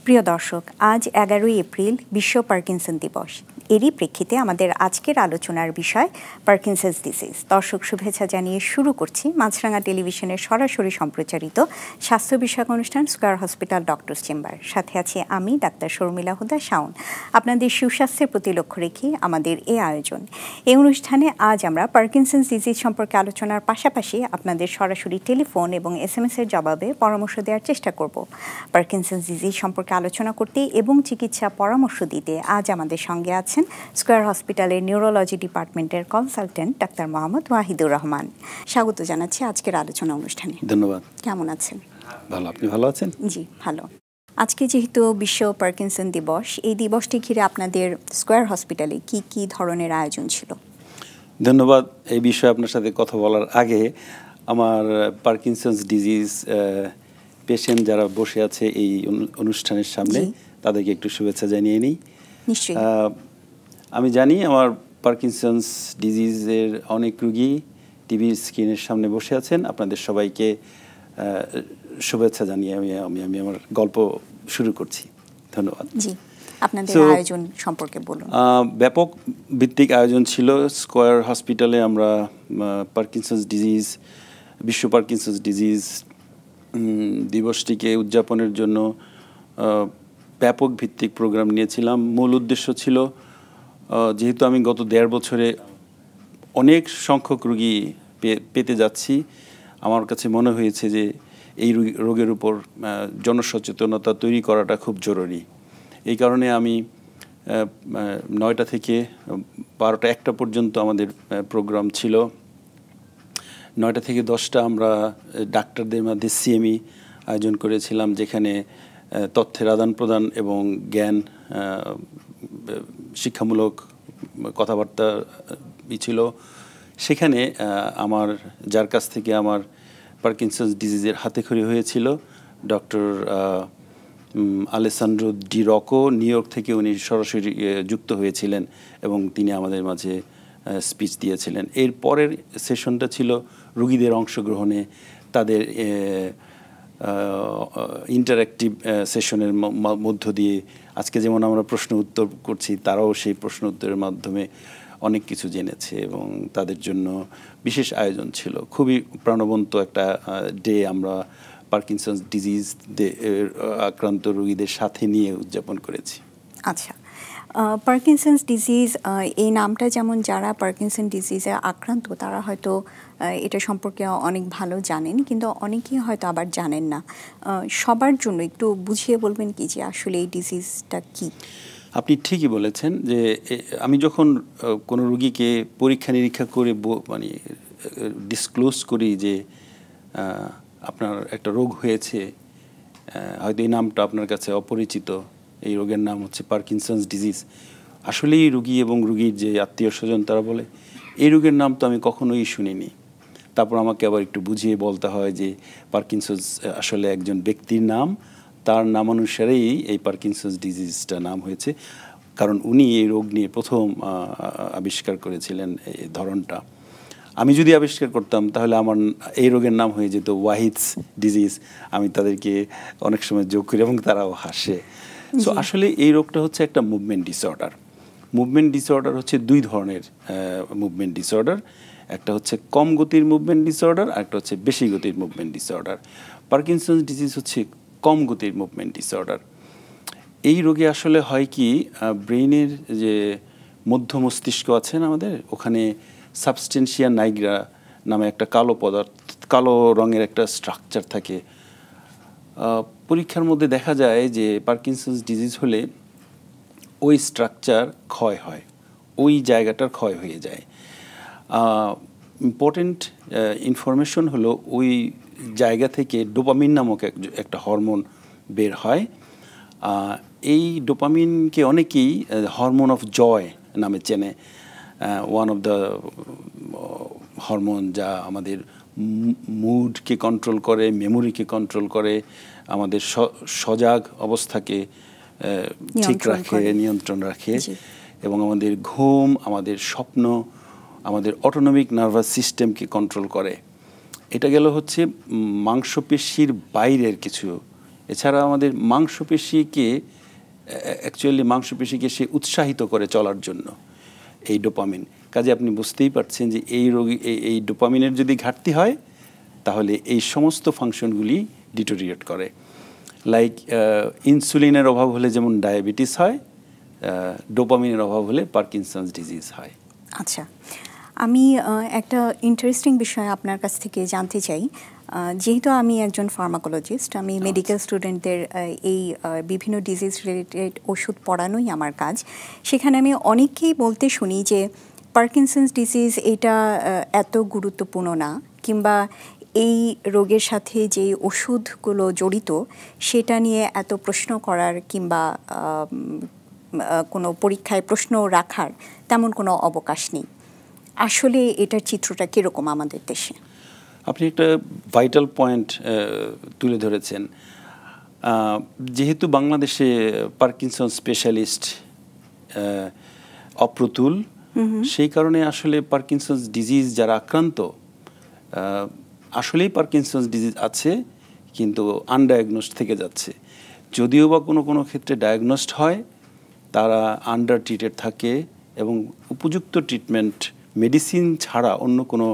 প্রিয় দর্শক, আজ 11 এপ্রিল বিশ্ব পার্কিনসন দিবস। এরই প্রেক্ষিতে আমাদের আজকের আলোচনার বিষয় পার্কিনসন্স ডিজিজ। দর্শক শুভেচ্ছা জানিয়ে শুরু করছি মাছরাঙা টেলিভিশনের সরাসরি সম্প্রচারিত স্বাস্থ্য বিষয়ক অনুষ্ঠান স্কয়ার হসপিটাল ডক্টরস চেম্বার। সাথে আছি আমি ডাক্তার শর্মিলা হুদা শাওন। আপনাদের সুস্বাস্থ্যের প্রতি লক্ষ্য রেখে আমাদের এই আয়োজন। এই অনুষ্ঠানে আজ আমরা পার্কিনসন্স ডিজিজ সম্পর্কে আলোচনার পাশাপাশি আপনাদের সরাসরি টেলিফোন এবং SMS-এর জবাবে পরামর্শ দেওয়ার চেষ্টা করব। পার্কিনসন্স ডিজিজ সম্পর্কে আলোচনা করতে এবং চিকিৎসা পরামর্শ দিতে আজ আমাদের সঙ্গে আছেন স্কয়ার হসপিটালের নিউরোলজি ডিপার্টমেন্টের কনসালটেন্ট ডাক্তার মোহাম্মদ ওয়াহিদুর রহমান। স্বাগত জানাচ্ছি আজকের আলোচনা অনুষ্ঠানে। ধন্যবাদ। কেমন আছেন? ভালো, আপনি ভালো আছেন? জি ভালো। আজকে যেহেতু বিশ্ব পার্কিনসন দিবস, এই দিবসটি ঘিরে আপনাদের স্কয়ার হসপিটালে কি কি ধরনের আয়োজন ছিল? ধন্যবাদ। এই বিষয়ে আপনার সাথে কথা বলার আগে আমার পার্কিনসন্স ডিজিজ পেশেন্ট যারা বসে আছে এই অনুষ্ঠানের সামনে তাদেরকে একটু শুভেচ্ছা জানিয়ে নিই। নিশ্চয়ই। আমি জানি আমার পার্কিনসন্স ডিজিজের অনেক রোগী টিভির স্ক্রিনের সামনে বসে আছেন। আপনাদের সবাইকে শুভেচ্ছা জানিয়ে আমি আমার গল্প শুরু করছি। ধন্যবাদ। জি, আপনাদের আয়োজন সম্পর্কে বলুন। ব্যাপক ভিত্তিক আয়োজন ছিল স্কয়ার হসপিটালে। আমরা পার্কিনসন্স ডিজিজ, বিশ্ব পার্কিনসন্স ডিজিজ দিবসটিকে উদযাপনের জন্য ব্যাপক ভিত্তিক প্রোগ্রাম নিয়েছিলাম। মূল উদ্দেশ্য ছিল, যেহেতু আমি গত 1.5 বছরে অনেক সংখ্যক রোগী পেতে যাচ্ছি, আমার কাছে মনে হয়েছে যে এই রোগের উপর জনসচেতনতা তৈরি করাটা খুব জরুরি। এই কারণে আমি 9টা থেকে 12টা 1টা পর্যন্ত আমাদের প্রোগ্রাম ছিল। 9টা থেকে 10টা আমরা ডাক্তারদের মধ্যে CME আয়োজন করেছিলাম, যেখানে তথ্যের আদান প্রদান এবং জ্ঞান শিক্ষামূলক কথাবার্তা ছিল। সেখানে আমার যার কাছ থেকে আমার পার্কিনসন্স ডিজিজের হাতেখড়ি হয়েছিল, doctor Alessandro Di Rocco, New York থেকে উনি সরাসরি যুক্ত হয়েছিলেন এবং তিনি আমাদের মাঝে স্পিচ দিয়েছিলেন। এর পরের সেশনটা ছিল রোগীদের অংশগ্রহণে, তাদের ইন্টারঅ্যাক্টিভ সেশনের মধ্য দিয়ে। আজকে যেমন আমরা প্রশ্ন উত্তর করছি, তারাও সেই প্রশ্ন উত্তরের মাধ্যমে অনেক কিছু জেনেছে এবং তাদের জন্য বিশেষ আয়োজন ছিল। খুবই প্রাণবন্ত একটা ডে আমরা পার্কিনসন্স ডিজিজ আক্রান্ত রোগীদের সাথে নিয়ে উদযাপন করেছি। আচ্ছা, পার্কিনসন্স ডিজিজ এই নামটা যেমন যারা পার্কিনসন ডিজিজে আক্রান্ত তারা হয়তো এটা সম্পর্কে অনেক ভালো জানেন, কিন্তু অনেকেই হয়তো আবার জানেন না। সবার জন্য একটু বুঝিয়ে বলবেন কি যে আসলে এই ডিজিজটা কি? আপনি ঠিকই বলেছেন যে আমি যখন কোনো রোগীকে পরীক্ষা নিরীক্ষা করে মানে ডিসক্লোজ করি যে আপনার একটা রোগ হয়েছে, হয়তো এই নামটা আপনার কাছে অপরিচিত, এই রোগের নাম হচ্ছে পার্কিনসন্স ডিজিজ। আসলেই রোগী এবং রোগীর যে আত্মীয় স্বজন তারা বলে এই রোগের নাম তো আমি কখনোই শুনিনি। তারপর আমাকে আবার একটু বুঝিয়ে বলতে হয় যে পার্কিনসন্স আসলে একজন ব্যক্তির নাম, তার নামানুসারেই এই পার্কিনসন্স ডিজিজটা নাম হয়েছে, কারণ উনি এই রোগ নিয়ে প্রথম আবিষ্কার করেছিলেন এই ধরনটা। আমি যদি আবিষ্কার করতাম তাহলে আমার এই রোগের নাম হয়ে যেত ওয়াহিদস ডিজিজ। আমি তাদেরকে অনেক সময় যোগ করি এবং তারাও হাসে। সো আসলে এই রোগটা হচ্ছে একটা মুভমেন্ট ডিসঅর্ডার। মুভমেন্ট ডিসঅর্ডার হচ্ছে 2 ধরনের মুভমেন্ট ডিসঅর্ডার। একটা হচ্ছে কম গতির মুভমেন্ট ডিসঅর্ডার, আর একটা হচ্ছে বেশি গতির মুভমেন্ট ডিসঅর্ডার। পার্কিনসন্স ডিজিজ হচ্ছে কম গতির মুভমেন্ট ডিসঅর্ডার। এই রোগে আসলে হয় কি, ব্রেইনের যে মধ্য মস্তিষ্ক আছেন আমাদের, ওখানে সাবস্টেন্সিয়া নাইগ্রা নামে একটা কালো রঙের একটা স্ট্রাকচার থাকে। পরীক্ষার মধ্যে দেখা যায় যে পার্কিনসন্স ডিজিজ হলে ওই স্ট্রাকচার ক্ষয় হয়, ওই জায়গাটার ক্ষয় হয়ে যায়। ইম্পর্টেন্ট ইনফরমেশন হলো ওই জায়গা থেকে ডোপামিন নামক একটা হরমোন বের হয়। এই ডোপামিনকে অনেকেই হরমোন অফ জয় নামে চেনে। ওয়ান অফ দ্য হরমোন যা আমাদের মুডকে কন্ট্রোল করে, মেমোরিকে কন্ট্রোল করে, আমাদের সজাগ অবস্থাকে ঠিক রাখে, নিয়ন্ত্রণ রাখে, এবং আমাদের ঘুম, আমাদের স্বপ্ন, আমাদের অটোনমিক নার্ভাস সিস্টেমকে কন্ট্রোল করে। এটা গেল হচ্ছে মাংসপেশির বাইরের কিছু এছাড়া আমাদের মাংসপেশিকে সে উৎসাহিত করে চলার জন্য এই ডোপামিন। কাজে আপনি বুঝতেই পারছেন যে এই ডোপামিনের যদি ঘাটতি হয় তাহলে এই সমস্ত ফাংশনগুলি ডিটোরিয়েট করে। লাইক ইনসুলিনের অভাব হলে যেমন ডায়াবেটিস হয়, ডোপামিনের অভাব হলে পার্কিনসন্স ডিজিজ হয়। আচ্ছা, আমি একটা ইন্টারেস্টিং বিষয় আপনার কাছ থেকে জানতে চাই। যেহেতু আমি একজন ফার্মাকোলজিস্ট, আমি মেডিকেল স্টুডেন্টদের এই বিভিন্ন ডিজিজ রিলেটেড ওষুধ পড়ানোই আমার কাজ। সেখানে আমি অনেককেই বলতে শুনি যে পার্কিনসন্স ডিজিজ এটা এত গুরুত্বপূর্ণ না, কিংবা এই রোগের সাথে যে ওষুধগুলো জড়িত সেটা নিয়ে এত প্রশ্ন করার কিংবা কোনো পরীক্ষায় প্রশ্ন রাখার তেমন কোনো অবকাশ নেই। আসলে এটার চিত্রটা কীরকম আমাদের দেশে? আপনি একটা ভাইটাল পয়েন্ট তুলে ধরেছেন। যেহেতু বাংলাদেশে পার্কিনসন স্পেশালিস্ট অপ্রতুল, সেই কারণে আসলে পার্কিনসন্স ডিজিজ যারা আক্রান্ত, আসলেই পার্কিনসন্স ডিজিজ আছে কিন্তু আনডায়াগনোসড থেকে যাচ্ছে। যদিও বা কোনো ক্ষেত্রে ডায়াগনোসড হয়, তারা আন্ডার ট্রিটেড থাকে এবং উপযুক্ত ট্রিটমেন্ট, মেডিসিন ছাড়া অন্য কোনো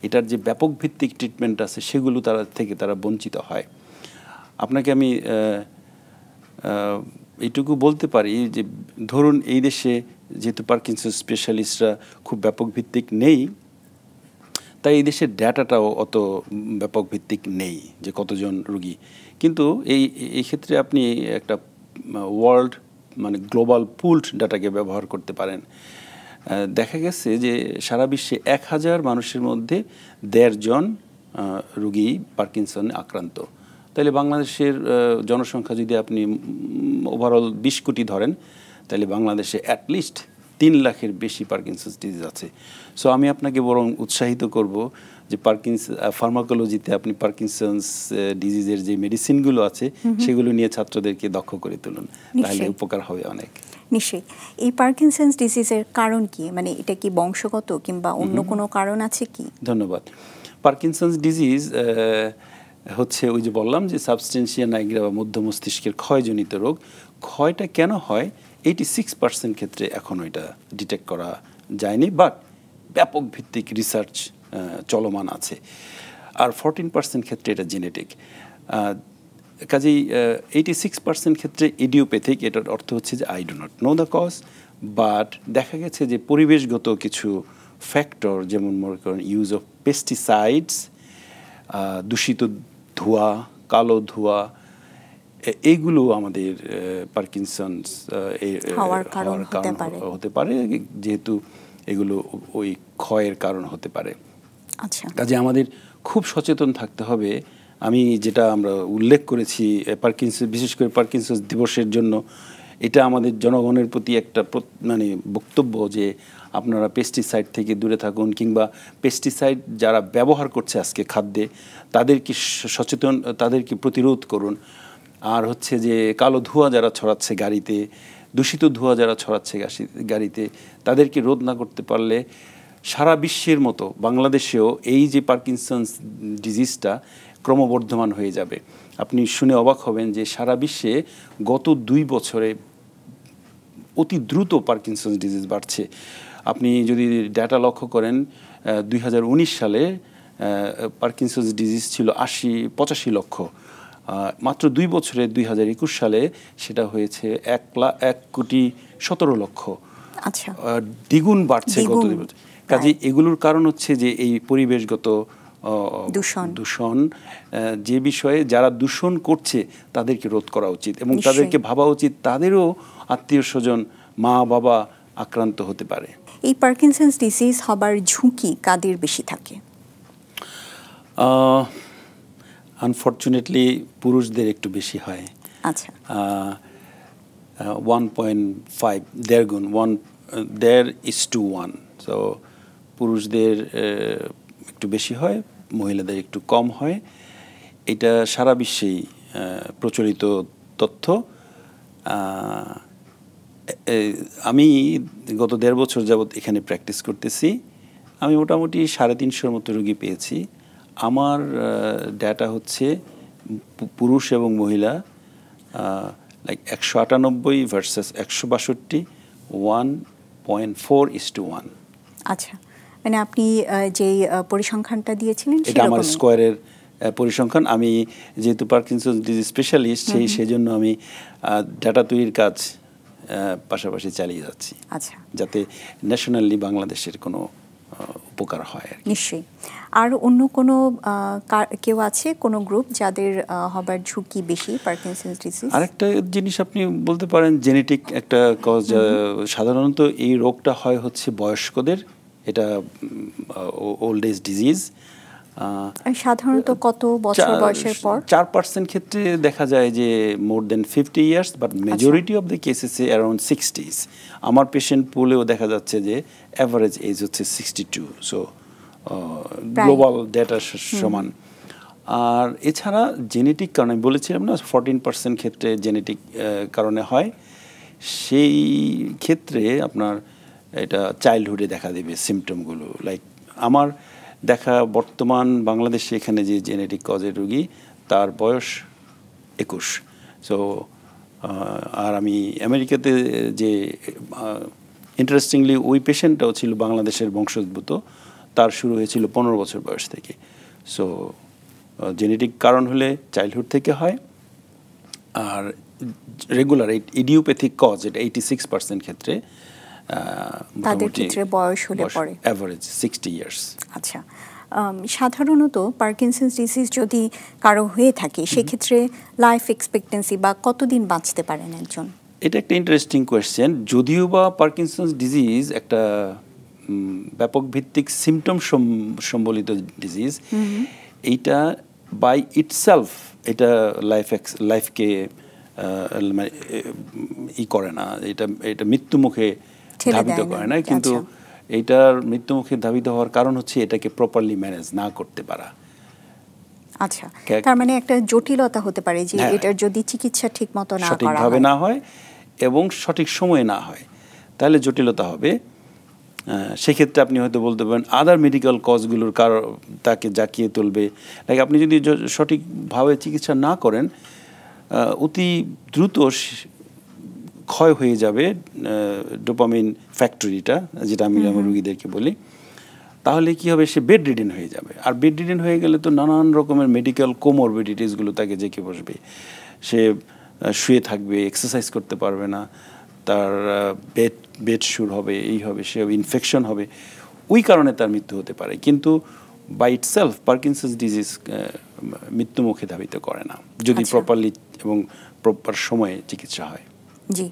এটার যে ব্যাপক ভিত্তিক ট্রিটমেন্ট আছে সেগুলো তারা বঞ্চিত হয়। আপনাকে আমি এইটুকু বলতে পারি যে ধরুন এই দেশে যেহেতু পার্কিনসন স্পেশালিস্টরা খুব ব্যাপক ভিত্তিক নেই, তাই এই দেশের ডেটাটাও অত ব্যাপক ভিত্তিক নেই যে কতজন রুগী। কিন্তু এই ক্ষেত্রে আপনি একটা ওয়ার্ল্ড গ্লোবাল পুলড ডাটাকে ব্যবহার করতে পারেন। দেখা গেছে যে সারা বিশ্বে 1000 মানুষের মধ্যে 1.5 জন রুগী পার্কিনসন আক্রান্ত। তাহলে বাংলাদেশের জনসংখ্যা যদি আপনি ওভারঅল 20 কোটি ধরেন, তাহলে বাংলাদেশে অ্যাটলিস্ট 3 লাখের বেশি পার্কিনসন্স ডিজিজ আছে। সো আমি আপনাকে বরং উৎসাহিত করব যে ফার্মাকোলজিতে আপনি পার্কিনসন্স ডিজিজের যে মেডিসিনগুলো আছে সেগুলো নিয়ে ছাত্রদেরকে দক্ষ করে তুলুন, তাহলে উপকার হবে অনেক। নিশ্চয়ই। এই পার্কিনসন্স ডিজিজের কারণ কি? এটা কি বংশগত কিংবা অন্য কোনো কারণ আছে কি? ধন্যবাদ। পার্কিনসন্স ডিজিজ হচ্ছে ওই যে বললাম যে সাবস্টেন্সিয়া নাইগ্রা বা মধ্য মস্তিষ্কের ক্ষয়জনিত রোগ। ক্ষয়টা কেন হয় 86% ক্ষেত্রে এখনও এটা ডিটেক্ট করা যায়নি, বাট ব্যাপক ভিত্তিক রিসার্চ চলমান আছে। আর 14% ক্ষেত্রে এটা জেনেটিক। কাজেই 86% ক্ষেত্রে ইডিওপ্যাথিক। এটার অর্থ হচ্ছে যে I do not know the cause, but দেখা গেছে যে পরিবেশগত কিছু ফ্যাক্টর, যেমন মনে করেন ইউজ অফ পেস্টিসাইডস, দূষিত ধোঁয়া, কালো ধোঁয়া, এইগুলো আমাদের পার্কিনসন্স হওয়ার কারণ হতে পারে, যেহেতু এগুলো ওই ক্ষয়ের কারণ হতে পারে। আচ্ছা, কাজে আমাদের খুব সচেতন থাকতে হবে। আমি যেটা আমরা উল্লেখ করেছি বিশেষ করে পার্কিনসন্স দিবসের জন্য, এটা আমাদের জনগণের প্রতি একটা বক্তব্য যে আপনারা পেস্টিসাইড থেকে দূরে থাকুন, কিংবা পেস্টিসাইড যারা ব্যবহার করছে আজকে খাদ্যে তাদেরকে প্রতিরোধ করুন। আর হচ্ছে যে কালো ধোঁয়া যারা ছড়াচ্ছে গাড়িতে, দূষিত ধোঁয়া যারা ছড়াচ্ছে গাড়িতে, তাদেরকে রোধ না করতে পারলে সারা বিশ্বের মতো বাংলাদেশেও এই যে পার্কিনসন্স ডিজিজটা ক্রমবর্ধমান হয়ে যাবে। আপনি শুনে অবাক হবেন যে সারা বিশ্বে গত 2 বছরে অতি দ্রুত পার্কিনসন্স ডিজিজ বাড়ছে। আপনি যদি ডেটা লক্ষ্য করেন, 2019 সালে পার্কিনসন্স ডিজিজ ছিল 85 লক্ষ। মাত্র 2 বছরে 2021 সালে সেটা হয়েছে 1,17,00,000। আচ্ছা, দ্বিগুণ বাড়ছে গত 2 বছর। কাজে এগুলোর কারণ হচ্ছে যে এই পরিবেশগত দূষণ, যে বিষয়ে যারা দূষণ করছে তাদেরকে রোধ করা উচিত, এবং তাদেরকে ভাবা উচিত তাদেরও আত্মীয় স্বজন, মা বাবা আক্রান্ত হতে পারে। এই পার্কিনসন্স ডিজিজ হবার ঝুঁকি কাদের বেশি থাকে? আনফরচুনেটলি পুরুষদের একটু বেশি হয়। আচ্ছা, 1.5 দেড় গুণ, 1:1। সো পুরুষদের একটু বেশি হয়, মহিলাদের একটু কম হয়। এটা সারা বিশ্বেই প্রচলিত তথ্য। আমি গত 1.5 বছর যাবৎ এখানে প্র্যাকটিস করতেছি। আমি মোটামুটি 350 মতো রোগী পেয়েছি। আমার ডেটা হচ্ছে পুরুষ এবং মহিলা লাইক 198 ভার্সেস 162, 1.4:1। আচ্ছা, মানে আপনি যে পরিসংখ্যানটা দিয়েছিলেন এটা আমার স্কোয়ারের পরিসংখ্যান। আমি যেহেতু পার্কিনসন্স ডিজিজ স্পেশালিস্ট সেই জন্য আমি ডাটা তৈরির কাজ পাশাপাশি চালিয়ে যাচ্ছি, আচ্ছা, যাতে ন্যাশনালি বাংলাদেশের কোনো উপকার হয়। নিশ্চয়ই। আর অন্য কোনো কেউ আছে, কোনো গ্রুপ যাদের হবার ঝুঁকি বেশি পার্কিনসন্স ডিজিজ? আরেকটা জিনিস আপনি বলতে পারেন জেনেটিক একটা কজ। সাধারণত এই রোগটা হয় হচ্ছে বয়স্কদের, এটা ওল্ড এজ ডিজিজ। সাধারণত কত বছর বয়সের পর? 4% ক্ষেত্রে দেখা যায় যে more than 50 years, but majority of the কেসেসে অ্যারাউন্ড 60s। আমার পেশেন্ট পুলেও দেখা যাচ্ছে যে অ্যাভারেজ এজ হচ্ছে 62, সো গ্লোবাল ডেটার সমান। আর এছাড়া জেনেটিক কারণে আমি বলেছিলাম না 14% ক্ষেত্রে জেনেটিক কারণে হয়, সেই ক্ষেত্রে আপনার এটা চাইল্ডহুডে দেখা দেবে সিমটমগুলো। লাইক আমার দেখা বর্তমান বাংলাদেশে এখানে যে জেনেটিক কজের রোগী তার বয়স 21। সো আর আমি আমেরিকাতে যে ইন্টারেস্টিংলি ওই পেশেন্টটাও ছিল বাংলাদেশের বংশোদ্ভূত, তার শুরু হয়েছিল 15 বছর বয়স থেকে। সো জেনেটিক কারণ হলে চাইল্ডহুড থেকে হয়। আর রেগুলার ইডিওপ্যাথিক কজ, এটা 86% ক্ষেত্রে তাদের ক্ষেত্রে বয়স হলে পরে অ্যাভারেজ 60 ইয়ার্স। আচ্ছা, সাধারণত পার্কিনসন্স ডিজিজ যদি কারো হয়ে থাকে সেক্ষেত্রে লাইফ এক্সপেক্টেন্সি বা কতদিন বাঁচতে পারেন একজন? এটা একটা ইন্টারেস্টিং কোয়েশ্চেন। যদিও বা পার্কিনসন্স ডিজিজ একটা ব্যাপক ভিত্তিক সিমটম সম্বলিত ডিজিজ, এইটা বাই ইটসেলফ এটা লাইফকে করে না, এটা মৃত্যুমুখে ধাবিত করে না। কিন্তু এইটার মৃত্যুমুখে ধাবিত হওয়ার কারণ হচ্ছে এটাকে প্রপারলি ম্যানেজ না করতে পারা। আচ্ছা, তার মানে একটা জটিলতা হতে পারে যে এটার যদি চিকিৎসা ঠিকমতো না করা হয়, সঠিকভাবে না হয় এবং সঠিক সময়ে না হয়, তাহলে জটিলতা হবে। সেক্ষেত্রে আপনি হয়তো বলতে পারেন আদার মেডিকেল কজগুলোর তাকে জাকিয়ে তুলবে। লাইক আপনি যদি সঠিকভাবে চিকিৎসা না করেন, অতি দ্রুত ক্ষয় হয়ে যাবে ডোপামিন ফ্যাক্টরিটা, যেটা আমি আমার রোগীদেরকে বলি। তাহলে কি হবে, সে বেড রিডেন হয়ে যাবে। আর বেড রিডেন হয়ে গেলে তো নানান রকমের মেডিকেল কোমরবিডিটিসগুলো তাকে জেঁকে বসবে। সে শুয়ে থাকবে, এক্সারসাইজ করতে পারবে না, তার বেড শুর হবে, এই হবে, সে ইনফেকশন হবে, ওই কারণে তার মৃত্যু হতে পারে। কিন্তু বাই ইটসেলফ পার্কিনসন্স ডিজিজ মৃত্যুমুখে ধাবিত করে না, যদি প্রপারলি এবং প্রপার সময়ে চিকিৎসা হয়। জি,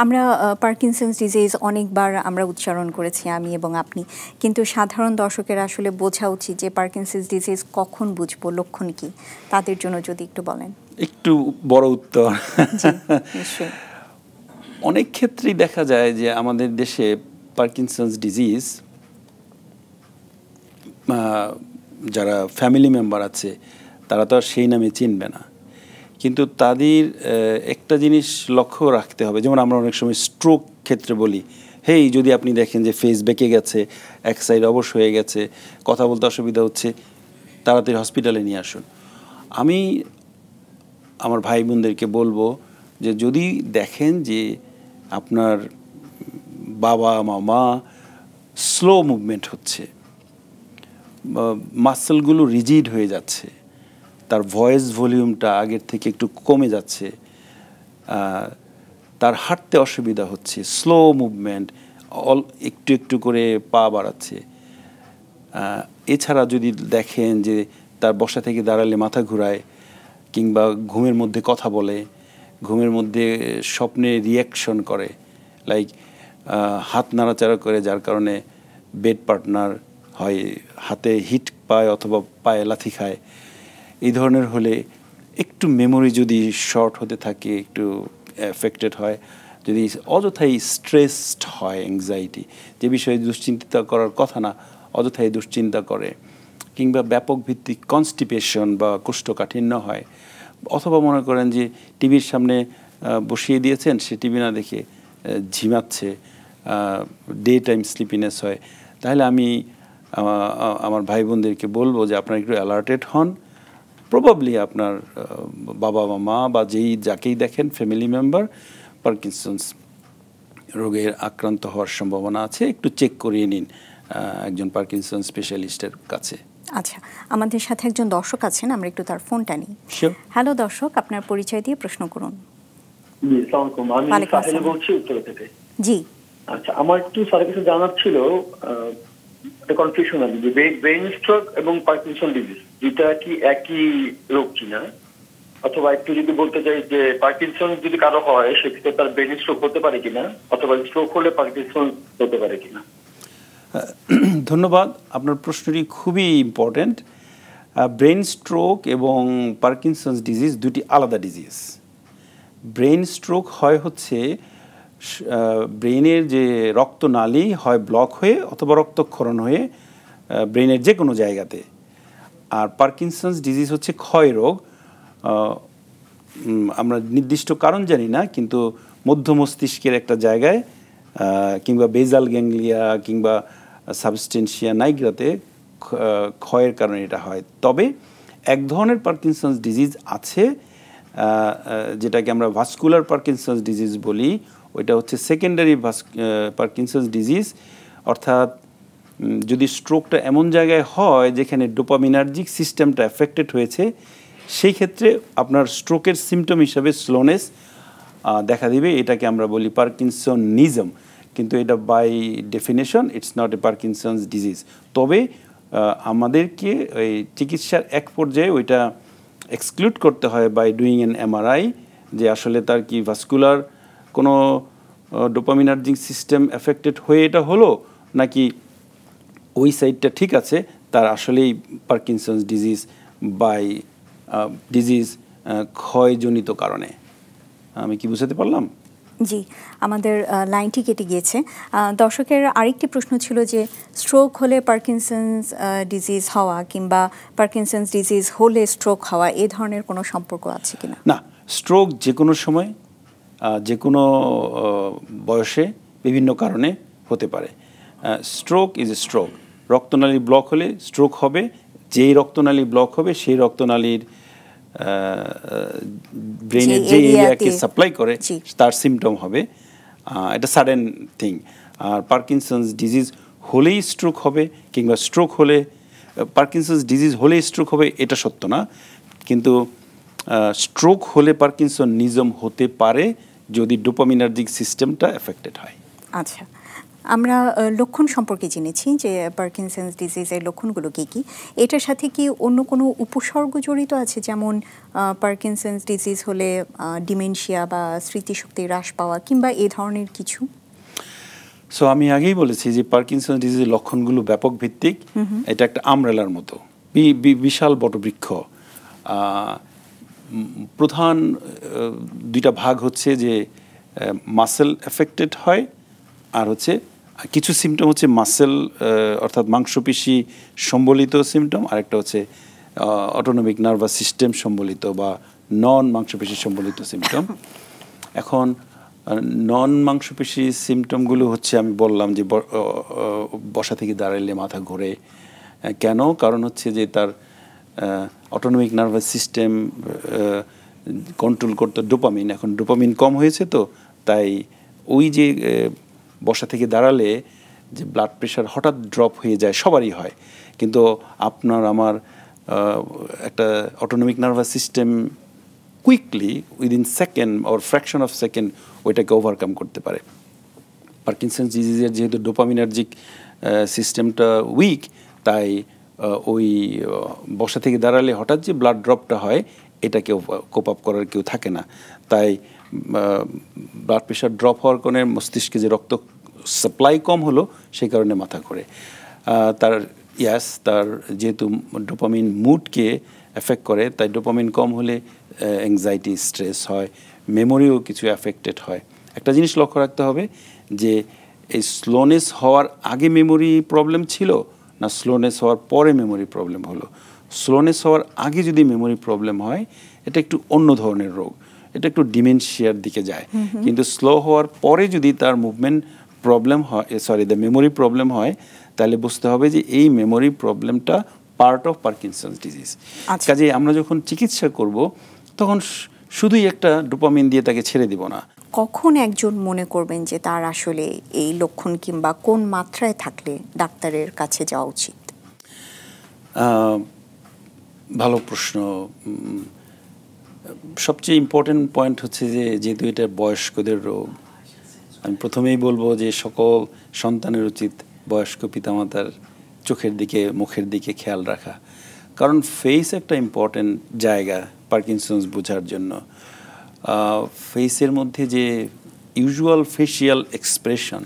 আমরা পার্কিনসন্স ডিজিজ অনেকবার আমরা উচ্চারণ করেছি আমি এবং আপনি, কিন্তু সাধারণ দর্শকের আসলে বোঝা উচিত যে পার্কিনসন্স ডিজিজ কখন বুঝবো, লক্ষণ কি, তাদের জন্য যদি একটু বলেন। একটু বড় উত্তর। নিশ্চয়ই। অনেক ক্ষেত্রেই দেখা যায় যে আমাদের দেশে পার্কিনসন্স ডিজিজ যারা ফ্যামিলি মেম্বার আছে তারা তো আর সেই নামে চিনবে না, কিন্তু তাদের একটা জিনিস লক্ষ্য রাখতে হবে। যেমন আমরা অনেক সময় স্ট্রোক ক্ষেত্রে বলি, হেই যদি আপনি দেখেন যে ফেস বেঁকে গেছে, এক সাইড অবশ হয়ে গেছে, কথা বলতে অসুবিধা হচ্ছে, তাড়াতাড়ি হসপিটালে নিয়ে আসুন। আমি আমার ভাই বোনদেরকে বলবো যে যদি দেখেন যে আপনার বাবা মামা স্লো মুভমেন্ট হচ্ছে, মাসেলগুলো রিজিড হয়ে যাচ্ছে, তার ভয়েস ভলিউমটা আগের থেকে একটু কমে যাচ্ছে, তার হাঁটতে অসুবিধা হচ্ছে, স্লো মুভমেন্ট, একটু একটু করে পা বাড়াচ্ছে, এছাড়া যদি দেখেন যে তার বসা থেকে দাঁড়ালে মাথা ঘুরায়, কিংবা ঘুমের মধ্যে কথা বলে, ঘুমের মধ্যে স্বপ্নে রিয়াকশন করে, লাইক হাত নাড়াচাড়া করে, যার কারণে বেড পার্টনার হয় হাতে হিট পায় অথবা পায়ে লাথি খায়, এই ধরনের হলে, একটু মেমোরি যদি শর্ট হতে থাকে, একটু এফেক্টেড হয়, যদি অযথাই স্ট্রেসড হয়, অ্যাংজাইটি, যে বিষয়ে দুশ্চিন্তা করার কথা না অযথাই দুশ্চিন্তা করে, কিংবা ব্যাপক ভিত্তিক কনস্টিপেশন বা কোষ্ঠকাঠিন্য হয়, অথবা মনে করেন যে টিভির সামনে বসিয়ে দিয়েছেন, সে টিভি না দেখে ঝিমাচ্ছে, ডে টাইম স্লিপিনেস হয়, তাহলে আমি আমার ভাই বোনদেরকে বলবো যে আপনারা একটু অ্যালার্টেড হন, প্রবাবলি আপনার বাবা মা বা যাকেই দেখেন ফ্যামিলি মেম্বার পার্কিনসন্স রোগের আক্রান্ত হওয়ার সম্ভাবনা আছে। একটু চেক করিয়ে নিন একজন পার্কিনসন স্পেশালিস্টের কাছে। আচ্ছা, আমাদের সাথে একজন দর্শক আছেন, আমরা একটু তার ফোনটা নিই। হ্যালো দর্শক, আপনার পরিচয় দিয়ে প্রশ্ন করুন। জি, আসসালামু আলাইকুম। আমি সাহেল বলছি উত্তরা থেকে। জি, আচ্ছা, আমার একটু স্যারের কাছে জানার ছিল, একটা কনফিউশন আছে যে ব্রেন স্ট্রোক এবং পার্কিনসন ডিজিজ এটা কি একই রোগ কিনা, অথবা একটু যদি বলতে চাই যে পার্কিনসন যদি কারো হয় সেক্ষেত্রে তার ব্রেন স্ট্রোক হতে পারে কিনা, অথবা স্ট্রোক হলে পার্কিনসন হতে পারে কিনা। ধন্যবাদ, আপনার প্রশ্নটি খুবই ইম্পর্ট্যান্ট। ব্রেন স্ট্রোক এবং পার্কিনসন্স ডিজিজ দুটি আলাদা ডিজিজ। ব্রেন স্ট্রোক হয় হচ্ছে ব্রেনের যে রক্তনালী হয় ব্লক হয়ে অথবা রক্তক্ষরণ হয়ে ব্রেনের যে কোনো জায়গাতে। আর পার্কিনসন্স ডিজিজ হচ্ছে ক্ষয় রোগ। আমরা নির্দিষ্ট কারণ জানি না, কিন্তু মধ্য মস্তিষ্কের একটা জায়গায় কিংবা বেজাল গ্যাংলিয়া কিংবা সাবস্টেন্সিয়া নাইগ্রাতে ক্ষয়ের কারণে এটা হয়। তবে এক ধরনের পার্কিনসন্স ডিজিজ আছে যেটাকে আমরা ভাস্কুলার পার্কিনসন্স ডিজিজ বলি। ওইটা হচ্ছে সেকেন্ডারি পার্কিনসন্স ডিজিজ, অর্থাৎ যদি স্ট্রোকটা এমন জায়গায় হয় যেখানে ডোপামিনার্জিক সিস্টেমটা এফেক্টেড হয়েছে, সেই ক্ষেত্রে আপনার স্ট্রোকের সিমটম হিসাবে স্লোনেস দেখা দিবে। এটাকে আমরা বলি পার্কিনসনিজম, কিন্তু এটা by definition it's not a Parkinson's disease. তবে আমাদেরকে ওই চিকিৎসার এক পর্যায়ে ওইটা এক্সক্লুড করতে হয় বাই ডুইং এন এমআরআই, যে আসলে তার কি ভাস্কুলার কোনো ডোপামিনার্জিক সিস্টেম এফেক্টেড হয়ে এটা হলো, নাকি ওই সাইডটা ঠিক আছে, তার আসলেই পার্কিনসন্স ডিজিজ বাই ডিজিজ ক্ষয়জনিত কারণে। আমি কি বুঝাতে পারলাম? জি, আমাদের লাইনটি কেটে গিয়েছে। দর্শকের আরেকটি প্রশ্ন ছিল যে স্ট্রোক হলে পার্কিনসন্স ডিজিজ হওয়া কিংবা পার্কিনসন্স ডিজিজ হলে স্ট্রোক হওয়া এ ধরনের কোনো সম্পর্ক আছে কিনা? না, স্ট্রোক যে কোনো সময় যে কোনো বয়সে বিভিন্ন কারণে হতে পারে। Stroke is a stroke. রক্তনালী ব্লক হলে স্ট্রোক হবে। যেই রক্তনালী ব্লক হবে সেই রক্তনালীর ব্রেনের যে এরিয়াকে সাপ্লাই করে তার সিমটম হবে। এটা সাডেন থিং। আর পার্কিনসন্স ডিজিজ হলেই স্ট্রোক হবে কিংবা স্ট্রোক হলে পার্কিনসন্স ডিজিজ হলেই স্ট্রোক হবে এটা সত্য না, কিন্তু স্ট্রোক হলে পার্কিনসনিজম হতে পারে যদি ডোপামিনার্জিক সিস্টেমটা এফেক্টেড হয়। আচ্ছা, আমরা লক্ষণ সম্পর্কে জেনেছি যে পার্কিনসন্স ডিজিজের লক্ষণগুলো কী কী। এটার সাথে কি অন্য কোনো উপসর্গ জড়িত আছে, যেমন পার্কিনসন্স ডিজিজ হলে ডিমেনশিয়া বা স্মৃতিশক্তি হ্রাস পাওয়া কিংবা এ ধরনের কিছু? সো আমি আগেই বলেছি যে পার্কিনসন্স ডিজিজের লক্ষণগুলো ব্যাপক ভিত্তিক। এটা একটা আমব্রেলার মতো বিশাল বটবৃক্ষ। প্রধান দুইটা ভাগ হচ্ছে যে মাসেল এফেক্টেড হয়, আর হচ্ছে কিছু সিমটম হচ্ছে মাসেল অর্থাৎ মাংসপেশি সম্বলিত সিমটম, আরেকটা হচ্ছে অটোনমিক নার্ভাস সিস্টেম সম্বলিত বা নন মাংসপেশি সম্বলিত সিমটম। এখন নন মাংসপেশি সিমটমগুলো হচ্ছে আমি বললাম যে বসা থেকে দাঁড়ালে মাথা ঘোরে। কেন? কারণ হচ্ছে যে তার অটোনমিক নার্ভাস সিস্টেম কন্ট্রোল করতে ডোপামিন, এখন ডোপামিন কম হয়েছে, তো তাই ওই যে বসা থেকে দাঁড়ালে যে ব্লাড প্রেশার হঠাৎ ড্রপ হয়ে যায়, সবারই হয়, কিন্তু আপনার আমার একটা autonomic nervous system quickly within second or fraction of second ওইটাকে ওভারকাম করতে পারে। পার্কিনসন্স ডিজিজের যেহেতু ডোপামিনার্জিক সিস্টেমটা উইক, তাই ওই বসা থেকে দাঁড়ালে হঠাৎ যে ব্লাড ড্রপটা হয় এটাকে কোপ আপ করার কেউ থাকে না। তাই ব্লাড প্রেশার ড্রপ হওয়ার কারণে মস্তিষ্কে যে রক্ত সাপ্লাই কম হলো সেই কারণে মাথা ঘোরে। তার যেহেতু ডোপামিন মুডকে এফেক্ট করে, তাই ডোপামিন কম হলে অ্যাংজাইটি, স্ট্রেস হয়, মেমোরিও কিছু এফেক্টেড হয়। একটা জিনিস লক্ষ্য রাখতে হবে যে এই স্লোনেস হওয়ার আগে মেমোরি প্রবলেম ছিল না স্লোনেস হওয়ার পরে মেমোরি প্রবলেম হলো। স্লোনেস হওয়ার আগে যদি মেমোরি প্রবলেম হয় এটা একটু অন্য ধরনের রোগ, এটা একটু ডিমেনশিয়ার দিকে যায়। কিন্তু স্লো হওয়ার পরে যদি তার মুভমেন্ট প্রবলেম হয়, দ্য মেমোরি প্রবলেম হয়, তাহলে বুঝতে হবে যে এই মেমোরি প্রবলেমটা পার্ট অফ পার্কিনসন্স ডিজিজ। কাজে আমরা যখন চিকিৎসা করব তখন শুধুই একটা ডোপামিন দিয়ে তাকে ছেড়ে দিব না। কখন একজন মনে করবেন যে তার আসলে এই লক্ষণ কিংবা কোন মাত্রায় থাকলে ডাক্তারের কাছে যাওয়া উচিত? ভালো প্রশ্ন। সবচেয়ে ইম্পর্টেন্ট পয়েন্ট হচ্ছে যে যেহেতু এটা বয়স্কদের রোগ, আমি প্রথমেই বলবো যে সকল সন্তানের উচিত বয়স্ক পিতামাতার চোখের দিকে মুখের দিকে খেয়াল রাখা, কারণ ফেস একটা ইম্পর্টেন্ট জায়গা পার্কিনসন্স বোঝার জন্য। ফেসের মধ্যে যে ইউজুয়াল ফেশিয়াল এক্সপ্রেশন,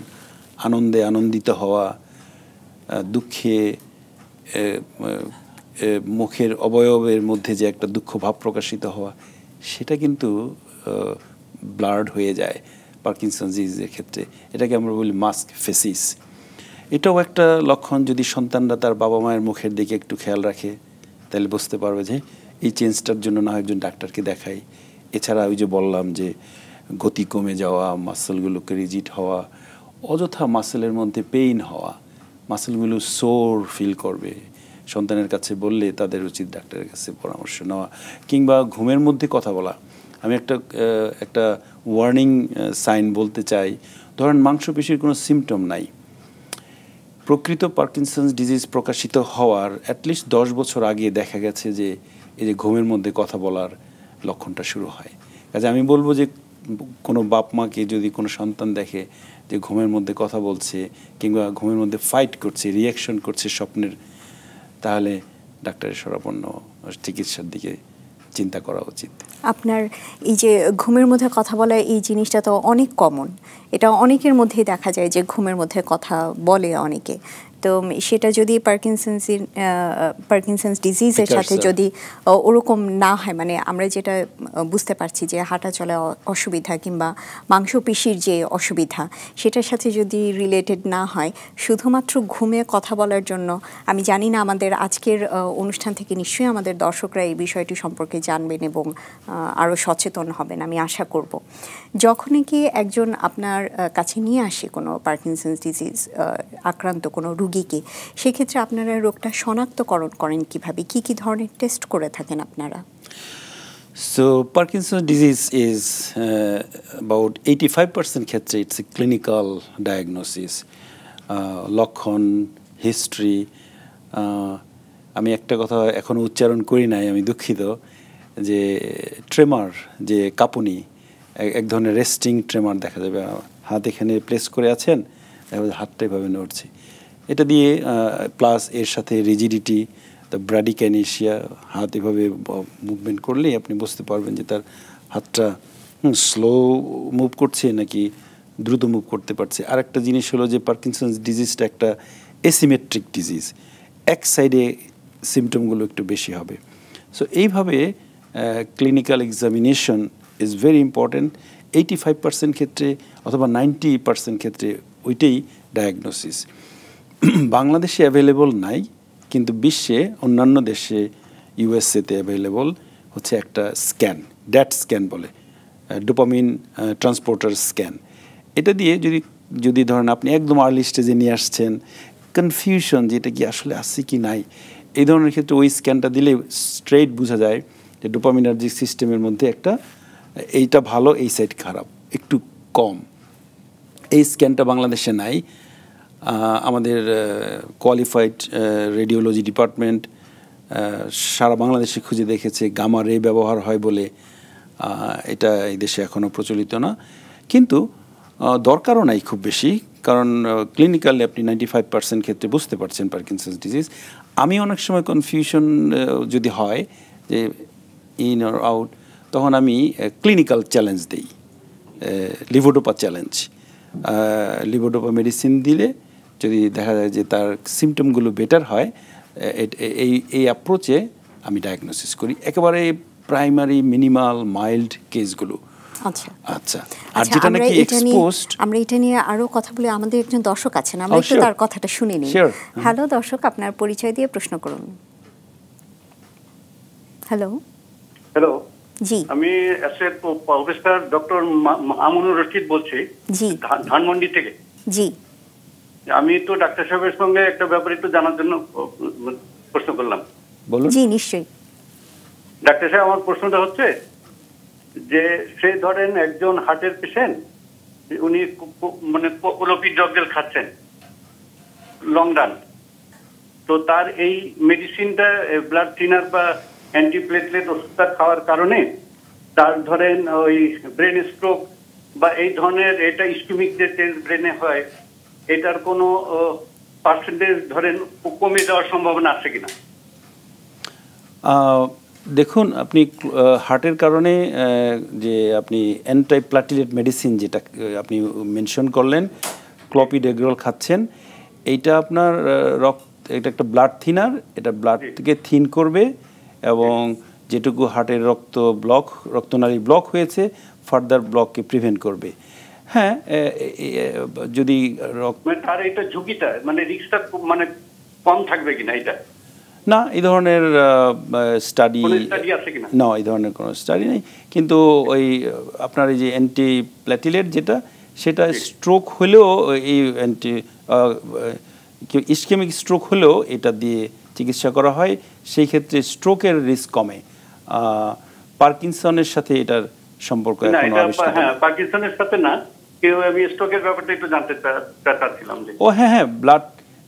আনন্দে আনন্দিত হওয়া, দুঃখে মুখের অবয়বের মধ্যে যে একটা দুঃখ ভাব প্রকাশিত হওয়া, সেটা কিন্তু ব্লার্ড হয়ে যায় পার্কিনসন্স ডিজিজের ক্ষেত্রে। এটাকে আমরা বলি মাস্ক ফেসিস। এটাও একটা লক্ষণ। যদি সন্তানরা তার বাবা মায়ের মুখের দিকে একটু খেয়াল রাখে তাহলে বুঝতে পারবে যে এই চেঞ্জটার জন্য না একজন ডাক্তারকে দেখাই। এছাড়া ওই যে বললাম যে গতি কমে যাওয়া, মাসেলগুলোকে রিজিড হওয়া, অযথা মাসেলের মধ্যে পেইন হওয়া, মাসেলগুলো সোর ফিল করবে, সন্তানের কাছে বললে তাদের উচিত ডাক্তারের কাছে পরামর্শ নেওয়া। কিংবা ঘুমের মধ্যে কথা বলা। আমি একটা ওয়ার্নিং সাইন বলতে চাই। ধরেন মাংসপেশির কোনো সিমটম নাই, প্রকৃত পার্কিনসন্স ডিজিজ প্রকাশিত হওয়ার অ্যাটলিস্ট 10 বছর আগে দেখা গেছে যে এই যে ঘুমের মধ্যে কথা বলার লক্ষণটা শুরু হয়। কাজে আমি বলবো যে কোনো বাপ মাকে যদি কোনো সন্তান দেখে যে ঘুমের মধ্যে কথা বলছে কিংবা ঘুমের মধ্যে ফাইট করছে, রিয়াকশন করছে স্বপ্নের, তাহলে ডাক্তারের শরণাপন্ন চিকিৎসার দিকে চিন্তা করা উচিত। আপনার এই যে ঘুমের মধ্যে কথা বলা, এই জিনিসটা তো অনেক কমন, এটা অনেকের মধ্যেই দেখা যায় যে ঘুমের মধ্যে কথা বলে অনেকে। তো সেটা যদি পার্কিনসন্স ডিজিজের সাথে যদি ওরকম না হয়, মানে আমরা যেটা বুঝতে পারছি যে হাঁটা চলা অসুবিধা কিংবা মাংসপেশির যে অসুবিধা, সেটার সাথে যদি রিলেটেড না হয়, শুধুমাত্র ঘুমে কথা বলার জন্য, আমি জানি না আমাদের আজকের অনুষ্ঠান থেকে নিশ্চয়ই আমাদের দর্শকরা এই বিষয়টি সম্পর্কে জানবেন এবং আরও সচেতন হবেন আমি আশা করব। যখনই কি একজন আপনার কাছে নিয়ে আসে কোনো পার্কিনসন্স ডিজিজ আক্রান্ত কোনো রুগীকে, সেক্ষেত্রে আপনারা রোগটা শনাক্তকরণ করেন কিভাবে? কি কি ধরনের টেস্ট করে থাকেন আপনারা? So Parkinson's disease is about 85% ক্ষেত্রে it's a clinical diagnosis. লক্ষণ, হিস্ট্রি। আমি একটা কথা এখনো উচ্চারণ করি নাই, আমি দুঃখিত, যে ট্রেমার, যে কাঁপুনি, এক ধরনের রেস্টিং ট্রেমার দেখা যাবে। হাত এখানে প্লেস করে আছেন, হাতটা এভাবে নড়ছে, এটা দিয়ে প্লাস এর সাথে রিজিডিটি, দ্য ব্র্যাডিকাইনেশিয়া, হাত এভাবে মুভমেন্ট করলেই আপনি বুঝতে পারবেন যে তার হাতটা স্লো মুভ করছে নাকি দ্রুত মুভ করতে পারছে। আর একটা জিনিস হলো যে পার্কিনসন্স ডিজিজটা একটা এসিমেট্রিক ডিজিজ, এক সাইডে সিমটমগুলো একটু বেশি হবে। সো এইভাবে clinical examination is very important. 85% ক্ষেত্রে অথবা 90% ক্ষেত্রে ওইটাই ডায়াগনোসিস। বাংলাদেশে অ্যাভেলেবল নাই, কিন্তু বিশ্বে অন্যান্য দেশে, ইউএসএতে অ্যাভেলেবল হচ্ছে একটা স্ক্যান, ড্যাট স্ক্যান বলে, ডোপামিন ট্রান্সপোর্টার স্ক্যান। এটা দিয়ে যদি ধরেন আপনি একদম আর্লি স্টেজে নিয়ে আসছেন, কনফিউশন যে এটা কি আসলে আসছে কি নাই, এই ধরনের ক্ষেত্রে ওই স্ক্যানটা দিলে স্ট্রেইট বোঝা যায় যে ডোপামিনার্জিক সিস্টেমের মধ্যে একটা, এইটা ভালো এই সাইড খারাপ, একটু কম। এই স্ক্যানটা বাংলাদেশে নাই। আমাদের কোয়ালিফাইড রেডিওলজি ডিপার্টমেন্ট সারা বাংলাদেশে খুঁজে দেখেছে, গামা রে ব্যবহার হয় বলে এটা এই দেশে এখনও প্রচলিত না। কিন্তু দরকারও নাই খুব বেশি, কারণ ক্লিনিক্যালি আপনি 95% ক্ষেত্রে বুঝতে পারছেন পার্কিনসন্স ডিজিজ। আমি অনেক সময় কনফিউশন যদি হয় যে ইন অর আউট, তখন আমি ক্লিনিক্যাল চ্যালেঞ্জ দিই, লিভোডোপা চ্যালেঞ্জ। লিভোডোপা মেডিসিন দিলে যদি দেখা যায় যে তার সিমটমগুলো বেটার হয়, এই অ্যাপ্রোচে আমি ডায়াগনোসিস করি একেবারে প্রাইমারি মিনিমাল মাইল্ড কেসগুলো। আচ্ছা, আর যেটা নাকি এক্সপোজড, আমরা এটা নিয়ে আরো কথা বলি। আমাদের একজন দর্শক আছেন, আমরা একটু তার কথাটা শুনে নিই। হ্যালো দর্শক, আপনার পরিচয় দিয়ে প্রশ্ন করুন। হ্যালো। জি, আমি প্রফেসর ডক্টর মামুনুর রশিদ বলছি, জি, ধানমন্ডি থেকে। জি, আমি তো ডাক্তার সাহেবের সঙ্গে একটা ব্যাপারে একটু জানার জন্য প্রশ্ন করলাম? বলুন। জি নিশ্চয়ই। ডাক্তার সাহেব, আমার প্রশ্নটা হচ্ছে যে সে ধরেন একজন হার্টের পেশেন্ট, উনি মানে ক্লোপিডগ্রেল খাচ্ছেন লং রান, তো তার এই মেডিসিনটা ব্লাড থিনার বা অ্যান্টিপ্লেটলেট ওষুধটা খাওয়ার কারণে তার ধরেন ওই ব্রেন স্ট্রোক বা এই ধরনের এটা ইস্কুমিক যে চেঞ্জ ব্রেনে হয়, এটার কোনো পার্সেন্টেজ ধরেন কমে যাওয়ার সম্ভাবনা আছে কিনা? দেখুন, আপনি হার্টের কারণে যে আপনি অ্যান্টিপ্লাটিলেট মেডিসিন যেটা আপনি মেনশন করলেন, ক্লোপিডগ্রেল খাচ্ছেন, এইটা আপনার এটা একটা ব্লাড থিনার, এটা ব্লাডকে থিন করবে এবং যেটুকু হার্টের রক্তনালী ব্লক হয়েছে ফার্দার ব্লককে প্রিভেন্ট করবে। হ্যাঁ, যদি তার এটা ঝুঁকিটা মানে রিস্কটা মানে কম থাকবে কিনা এটা? না, এই ধরনের স্টাডি আছে কিনা? না, এই ধরনের কোনো স্টাডি নেই। কিন্তু ওই আপনার এই যে অ্যান্টিপ্ল্যাটিলেট যেটা, সেটা স্ট্রোক হলেও এই ইসকেমিক স্ট্রোক হলেও এটা দিয়ে চিকিৎসা করা হয়, সেই ক্ষেত্রে স্ট্রোকের রিস্ক কমে। পার্কিনসনের সাথে এটার সম্পর্ক এখনো আবিষ্কার হয়নি। হ্যাঁ, পার্কিনসনের সাথে না, কেউ আমি স্ট্রোকের ব্যাপারটা একটু জানতে চাচ্ছিলাম। ও হ্যাঁ, ব্লাড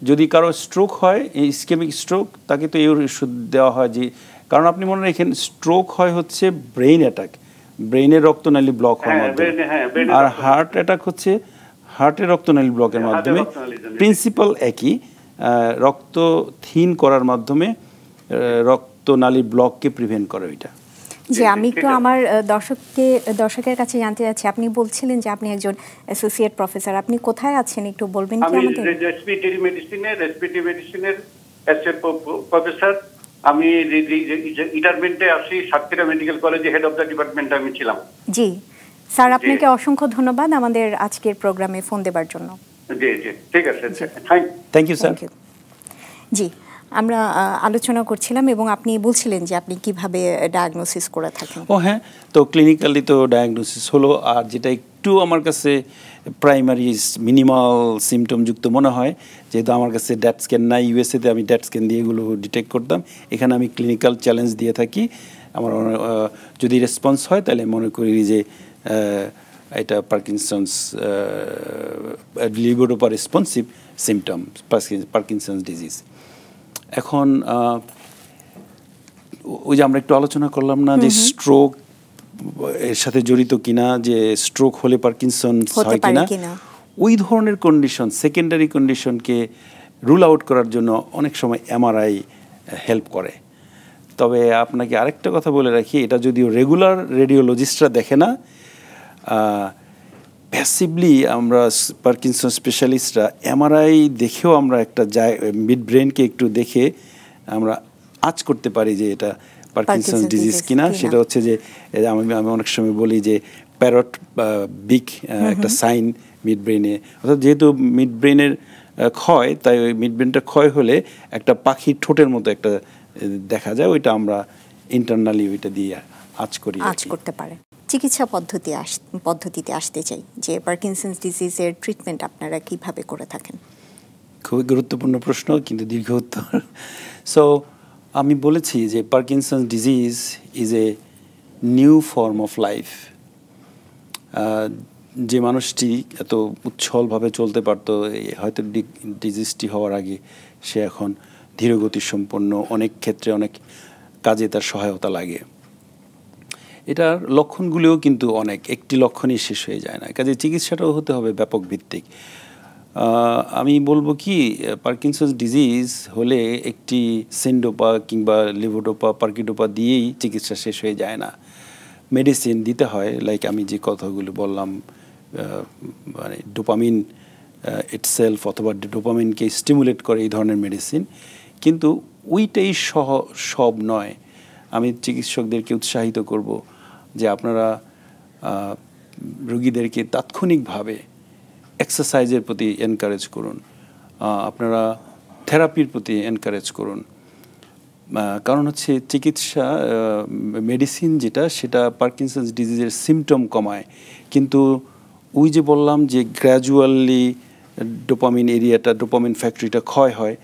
যদি কারো স্ট্রোক হয়, ইসকেমিক স্ট্রোক, তাকে তো এই ওষুধ দেওয়া হয়। যে কারণ আপনি মনে রাখেন, স্ট্রোক হয় হচ্ছে ব্রেইন অ্যাটাক, ব্রেইনের রক্তনালী ব্লক হওয়ার মাধ্যমে, আর হার্ট অ্যাটাক হচ্ছে হার্টের রক্তনালী ব্লকের মাধ্যমে। প্রিন্সিপাল একই, রক্ত থিন করার মাধ্যমে রক্তনালী ব্লককে প্রিভেন্ট করে ওইটা। জি, আমি একটু আমার দর্শকের কাছে জানতে চাচ্ছি, আপনি বলছিলেন যে আপনি একজন অ্যাসোসিয়েট প্রফেসর, আপনি কোথায় আছেন একটু বলবেন কি আমাদের? আমি রেসপিরেটরি মেডিসিনের অ্যাসোসিয়েট প্রফেসর। আমি রিটায়ারমেন্টে আসি, সাতক্ষীরা মেডিকেল কলেজে হেড অফ দ্য ডিপার্টমেন্ট আমি ছিলাম। জি স্যার, আপনাকে অসংখ্য ধন্যবাদ আমাদের আজকের প্রোগ্রামে ফোন দেবার জন্য। জি জি, ঠিক আছে, থ্যাংক ইউ স্যার। জি, আমরা আলোচনা করছিলাম এবং আপনি বলছিলেন যে আপনি কিভাবে ডায়াগনোসিস করে থাকেন। ও হ্যাঁ, তো ক্লিনিক্যালি তো ডায়াগনোসিস হলো, আর যেটা একটু আমার কাছে প্রাইমারি মিনিমাল সিমটম যুক্ত মনে হয়, যেহেতু আমার কাছে ড্যাট স্ক্যান নাই, ইউএসএতে আমি ড্যাট স্ক্যান দিয়ে এগুলো ডিটেক্ট করতাম, এখানে আমি ক্লিনিক্যাল চ্যালেঞ্জ দিয়ে থাকি। আমার যদি রেসপন্স হয় তাহলে মনে করি যে এটা Parkinson's levodopa responsive symptom, Parkinson's disease. এখন ওই যে আমরা একটু আলোচনা করলাম না যে স্ট্রোক এর সাথে জড়িত কিনা, যে স্ট্রোক হলে পার্কিনসন্স হয় কিনা, ওই ধরনের কন্ডিশন, সেকেন্ডারি কন্ডিশনকে রুল আউট করার জন্য অনেক সময় এমআরআই হেল্প করে। তবে আপনাকে আরেকটা কথা বলে রাখি, এটা যদিও রেগুলার রেডিওলজিস্টরা দেখে না, প্যাসিভলি আমরা পার্কিনসন স্পেশালিস্টরা এমআরআই দেখেও আমরা একটা মিড ব্রেনকে একটু দেখে আমরা আঁচ করতে পারি যে এটা পার্কিনসন ডিজিজ কিনা। সেটা হচ্ছে যে আমি অনেক সময় বলি যে প্যারট বিগ একটা সাইন মিড ব্রেনে, অর্থাৎ যেহেতু মিড ব্রেনের ক্ষয়, তাই ওই মিড ব্রেনটা ক্ষয় হলে একটা পাখির ঠোঁটের মতো একটা দেখা যায়, ওইটা আমরা ইন্টারনালি ওইটা দিয়ে আঁচ করতে পারে। চিকিৎসা পদ্ধতিতে আসতে চাই যে পার্কিনসন্স ডিজিজের ট্রিটমেন্ট আপনারা কিভাবে করে থাকেন? খুবই গুরুত্বপূর্ণ প্রশ্ন, কিন্তু দীর্ঘ উত্তর। সো আমি বলেছি যে Parkinson's disease is a new form of life. যে মানুষটি এত উচ্ছলভাবে চলতে পারতো হয়তো ডিজিজটি হওয়ার আগে, সে এখন ধীরগতি সম্পন্ন, অনেক ক্ষেত্রে অনেক কাজে তার সহায়তা লাগে। এটার লক্ষণগুলিও কিন্তু অনেক, একটি লক্ষণই শেষ হয়ে যায় না, কাজে চিকিৎসাটাও হতে হবে ব্যাপক ভিত্তিক। আমি বলবো কি, পার্কিনসন্স ডিজিজ হলে একটি সিনডোপা কিংবা লিভোডোপা পার্কিডোপা দিয়েই চিকিৎসা শেষ হয়ে যায় না, মেডিসিন দিতে হয়। লাইক আমি যে কথাগুলো বললাম, মানে ডোপামিন ইটসেলফ অথবা ডোপামিনকে স্টিমুলেট করে এই ধরনের মেডিসিন, কিন্তু ওইটাই সব নয়। আমি চিকিৎসকদেরকে উৎসাহিত করব যে আপনারা রোগীদেরকে তাৎক্ষণিকভাবে এক্সারসাইজের প্রতি এনকারেজ করুন, আপনারা থেরাপির প্রতি এনকারেজ করুন। কারণ হচ্ছে চিকিৎসা মেডিসিন যেটা, সেটা পার্কিনসন্স ডিজিজের সিমটম কমায়, কিন্তু ওই যে বললাম যে গ্র্যাজুয়ালি ডোপামিন এরিয়াটা, ডোপামিন ফ্যাক্টরিটা ক্ষয় হয়,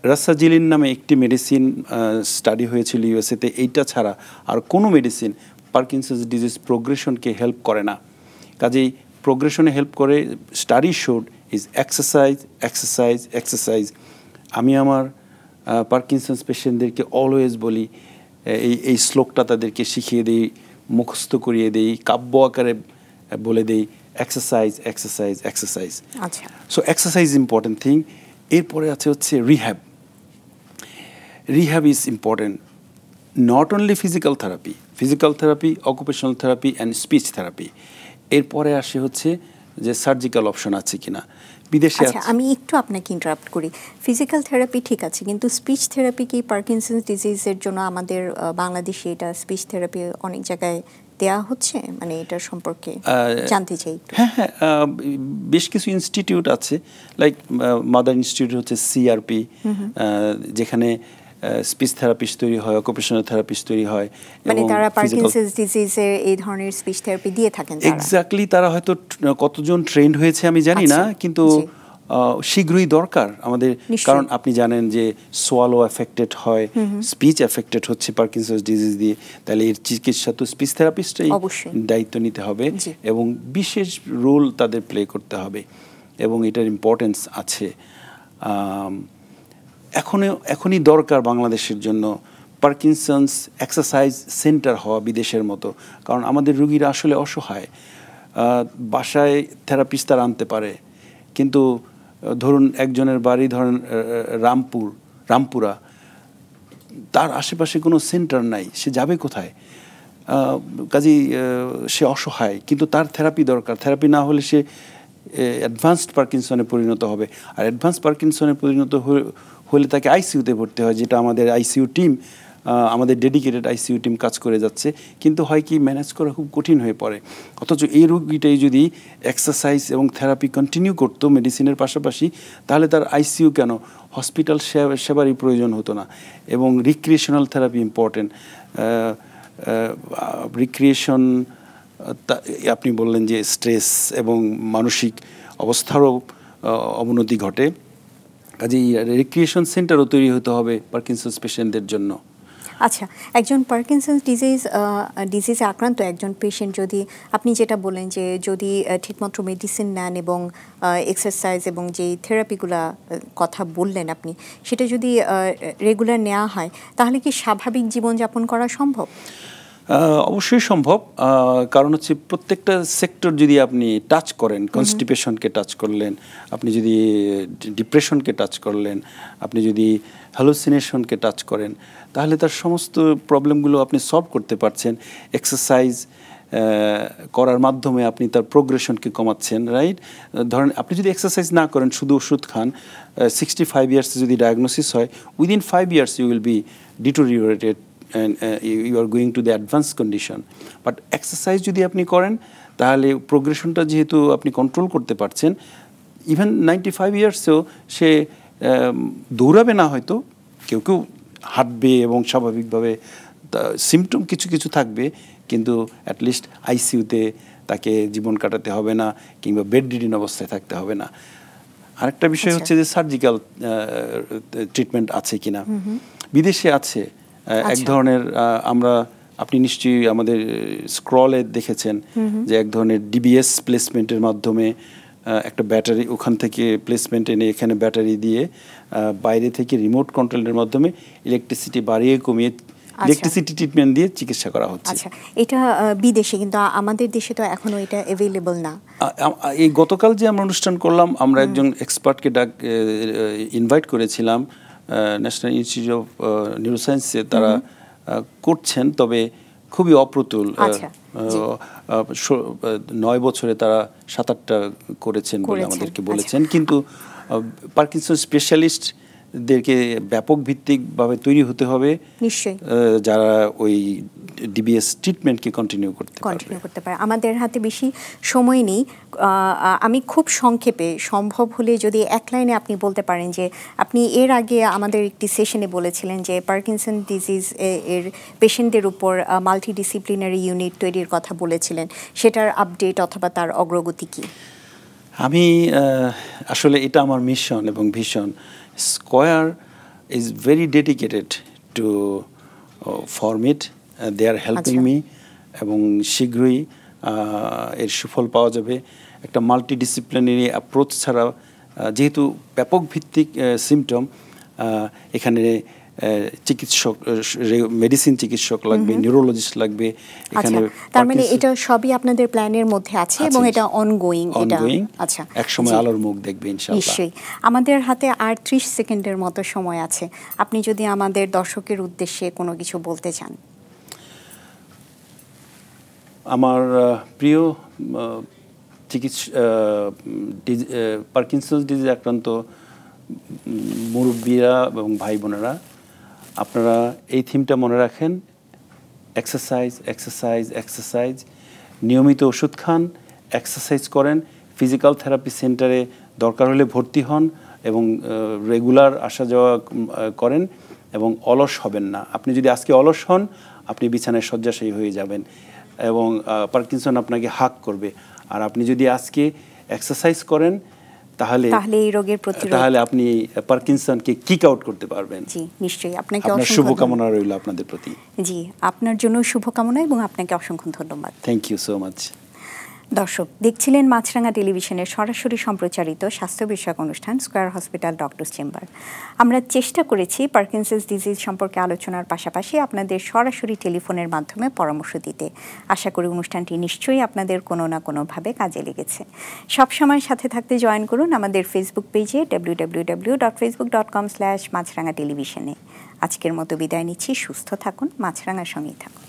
রাসাজিলিন নামে একটি মেডিসিন স্টাডি হয়েছিল ইউএসএতে, এইটা ছাড়া আর কোনো মেডিসিন পার্কিনসন্স ডিজিজ প্রোগ্রেশনকে হেল্প করে না। কাজেই প্রোগ্রেশনে হেল্প করে study showed is exercise exercise exercise. আমি আমার পার্কিনসন্স পেশেন্টদেরকে অলওয়েজ বলি, এই শ্লোকটা তাদেরকে শিখিয়ে দিই, মুখস্থ করিয়ে দিই, কাব্য আকারে বলে দিই, এক্সারসাইজ এক্সারসাইজ এক্সারসাইজ। আচ্ছা, সো এক্সারসাইজ ইম্পর্টেন্ট থিং। এরপরে আছে হচ্ছে rehab. Rehab is important, not only physical therapy, occupational therapy and speech therapy. এরপরে আসে হচ্ছে যে সার্জিক্যাল অপশন আছে কিনা। বিদেশে আচ্ছা, আমি একটু আপনাকে ইন্টারাপ্ট করি। ফিজিক্যাল থেরাপি ঠিক আছে, কিন্তু স্পিচ থেরাপি কি পার্কিনসন্স ডিজিজের জন্য আমাদের বাংলাদেশে এটা স্পিচ থেরাপি অনেক জায়গায় দেয়া হচ্ছে, মানে এটার সম্পর্কে জানতে চাই। হ্যাঁ হ্যাঁ, বেশ কিছু ইনস্টিটিউট আছে, লাইক মাদার ইনস্টিটিউট হচ্ছে সিআরপি, যেখানে স্পিচ থেরাপিস্ট তৈরি হয়, অকুপেশনাল থেরাপিস্ট তৈরি হয়, মানে তারা পার্কিনসন্স ডিজিজের এই ধরনের স্পিচ থেরাপি দিয়ে থাকেন। এক্স্যাক্টলি, তারা হয়তো কতজন ট্রেন্ড হয়েছে আমি জানি না, কিন্তু শীঘ্রই দরকার আমাদের। কারণ আপনি জানেন যে সোয়ালো এফেক্টেড হয়, স্পিচ এফেক্টেড হচ্ছে পার্কিনসন্স ডিজিজ দিয়ে, তাহলে এর চিকিৎসা তো স্পিচ থেরাপিস্টই দায়িত্ব নিতে হবে এবং বিশেষ রোল তাদের প্লে করতে হবে, এবং এটার ইম্পর্টেন্স আছে। এখনই দরকার বাংলাদেশের জন্য পার্কিনসন্স এক্সারসাইজ সেন্টার হওয়া বিদেশের মতো। কারণ আমাদের রুগীরা আসলে অসহায়, বাসায় থেরাপিস্ট তারা আনতে পারে, কিন্তু ধরুন একজনের বাড়ি ধরেন রামপুরা, তার আশেপাশে কোনো সেন্টার নাই, সে যাবে কোথায়? কাজেই সে অসহায়, কিন্তু তার থেরাপি দরকার। থেরাপি না হলে সে অ্যাডভান্সড পার্কিনসনে পরিণত হবে, আর অ্যাডভান্স পার্কিনসনে পরিণত হলে তাকে আইসিইউতে ভর্তি হয়, যেটা আমাদের আইসিইউ টিম, আমাদের ডেডিকেটেড আইসিইউ টিম কাজ করে যাচ্ছে। কিন্তু হয় কি, ম্যানেজ করা খুব কঠিন হয়ে পড়ে। অথচ এই রোগীটাই যদি এক্সারসাইজ এবং থেরাপি কন্টিনিউ করতো মেডিসিনের পাশাপাশি, তাহলে তার আইসিইউ কেন, হসপিটাল সেবারই প্রয়োজন হতো না। এবং রিক্রিয়েশনাল থেরাপি ইম্পর্টেন্ট। রিক্রিয়েশন, আপনি বললেন যে স্ট্রেস এবং মানসিক অবস্থারও অবনতি ঘটে, কাজেই রিক্রিয়েশন সেন্টারও তৈরি হতে হবে পার্কিনসন্স পেশেন্টদের জন্য। আচ্ছা, একজন পার্কিনসন্স ডিজিজে আক্রান্ত একজন পেশেন্ট, যদি আপনি যেটা বলেন যে যদি ঠিকমতো মেডিসিন নেন এবং এক্সারসাইজ এবং যেই থেরাপিগুলা কথা বললেন আপনি, সেটা যদি রেগুলার নেওয়া হয়, তাহলে কি স্বাভাবিক জীবনযাপন করা সম্ভব? অবশ্যই সম্ভব। কারণ হচ্ছে প্রত্যেকটা সেক্টর যদি আপনি টাচ করেন, কনস্টিপেশনকে টাচ করলেন, আপনি যদি ডিপ্রেশনকে টাচ করলেন, আপনি যদি হ্যালুসিনেশনকে টাচ করেন, তাহলে তার সমস্ত প্রবলেমগুলো আপনি সলভ করতে পারছেন। এক্সারসাইজ করার মাধ্যমে আপনি তার প্রোগ্রেশনকে কমাচ্ছেন, রাইট? ধরেন আপনি যদি এক্সারসাইজ না করেন, শুধু ওষুধ খান, 65 ইয়ার্সে যদি ডায়াগনোসিস হয়, within 5 years you will be deteriorated and you are going to the advanced condition. But exercise যদি আপনি করেন, তাহলে প্রোগ্রেশনটা যেহেতু আপনি কন্ট্রোল করতে পারছেন, ইভেন 95 ইয়ার্সেও সে দৌড়াবে না, হয়তো কেউ হাঁটবে এবং স্বাভাবিকভাবে সিমটম কিছু থাকবে, কিন্তু অ্যাটলিস্ট আইসিইউতে তাকে জীবন কাটাতে হবে না, কিংবা বেড রিডেন অবস্থায় থাকতে হবে না। আরেকটা বিষয় হচ্ছে যে সার্জিক্যাল ট্রিটমেন্ট আছে কিনা। বিদেশে আছে এক ধরনের, আপনি নিশ্চয়ই আমাদের স্ক্রলে দেখেছেন যে এক ধরনের ডিবিএস প্লেসমেন্টের মাধ্যমে একটা ব্যাটারি, ওখান থেকে প্লেসমেন্ট এনে এখানে ব্যাটারি দিয়ে বাইরে থেকে রিমোট কন্ট্রোলের মাধ্যমে ইলেকট্রিসিটি বাড়িয়ে কমিয়ে ইলেকট্রিসিটি ট্রিটমেন্ট দিয়ে চিকিৎসা করা হচ্ছে। আচ্ছা, এটা বিদেশে, কিন্তু আমাদের দেশে তো এখনো এটা অ্যাভেলেবল না। এই গতকাল যে আমরা অনুষ্ঠান করলাম, আমরা একজন এক্সপার্টকে ইনভাইট করেছিলাম, ন্যাশনাল ইনস্টিটিউট অফ নিউরোসায়েন্সে তারা করছেন, তবে খুবই অপ্রতুল। 9 বছরে তারা 7-8টা করেছেন বলে আমাদেরকে বলেছেন। কিন্তু পার্কিনসন স্পেশালিস্টদেরকে ব্যাপক ভিত্তিকভাবে তৈরি হতে হবে নিশ্চয়ই, যারা ওই ডিবিএস ট্রিটমেন্টকে কন্টিনিউ করতে পারে। আমাদের হাতে বেশি সময় নেই, আমি খুব সংক্ষেপে, সম্ভব হলে যদি এক লাইনে আপনি বলতে পারেন যে আপনি এর আগে আমাদের একটি সেশনে বলেছিলেন যে পার্কিনসন ডিজিজ এর পেশেন্টদের উপর মাল্টিডিসিপ্লিনারি ইউনিট তৈরির কথা বলেছিলেন, সেটার আপডেট অথবা তার অগ্রগতি কি? আমি আসলে এটা আমার মিশন এবং vision. Square is very dedicated to form it. They are helping me এবং শীঘ্রই এর সুফল পাওয়া যাবে। একটা মাল্টিডিসিপ্লিনারি অ্যাপ্রোচ ছাড়া যেহেতু ব্যাপক ভিত্তিক সিমটম, এখানে চিকিৎসক, মেডিসিন চিকিৎসক লাগবে, নিউরোলজিস্ট লাগবে এখানে। তার মানে এটা সবই আপনাদের প্ল্যানের মধ্যে আছে এবং এটা অনগোয়িং। আচ্ছা, এক সময় আলোর মুখ দেখবে ইনশাআল্লাহ। নিশ্চয়ই। আমাদের হাতে আর 30 সেকেন্ডের মতো সময় আছে, আপনি যদি আমাদের দর্শকের উদ্দেশ্যে কোনো কিছু বলতে চান। আমার প্রিয় পার্কিনসন্স ডিজিজ আক্রান্ত মুরব্বীরা এবং ভাই বোনেরা, আপনারা এই থিমটা মনে রাখেন, এক্সারসাইজ এক্সারসাইজ এক্সারসাইজ। নিয়মিত ওষুধ খান, এক্সারসাইজ করেন, ফিজিক্যাল থেরাপি সেন্টারে দরকার হলে ভর্তি হন এবং রেগুলার আসা যাওয়া করেন এবং অলস হবেন না। আপনি যদি আজকে অলস হন, আপনি বিছানায় শয্যাশায়ী হয়ে যাবেন এবং পার্কিনসন আপনাকে হাক করবে। আর আপনি যদি আজকে এক্সারসাইজ করেন তাহলে এই রোগের প্রতিরোধ, তাহলে আপনি পার্কিনসনকে কিক আউট করতে পারবেন। জি নিশ্চয়ই। আপনাকে অসংখ্য শুভকামনা রইল আপনাদের প্রতি। জি, আপনার জন্য শুভকামনা এবং আপনাকে অসংখ্য ধন্যবাদ। Thank you so much. দর্শক দেখছিলেন মাছরাঙা টেলিভিশনের সরাসরি সম্প্রচারিত স্বাস্থ্য বিষয়ক অনুষ্ঠান স্কয়ার হসপিটাল ডক্টরস চেম্বার। আমরা চেষ্টা করেছি পার্কিনসন্স ডিজিজ সম্পর্কে আলোচনার পাশাপাশি আপনাদের সরাসরি টেলিফোনের মাধ্যমে পরামর্শ দিতে। আশা করি অনুষ্ঠানটি নিশ্চয়ই আপনাদের কোনো না কোনোভাবে কাজে লেগেছে। সবসময় সাথে থাকতে জয়েন করুন আমাদের ফেসবুক পেজে www.facebook.com/মাছরাঙা টেলিভিশনে। আজকের মতো বিদায় নিচ্ছি। সুস্থ থাকুন, মাছরাঙার সঙ্গেই থাকুন।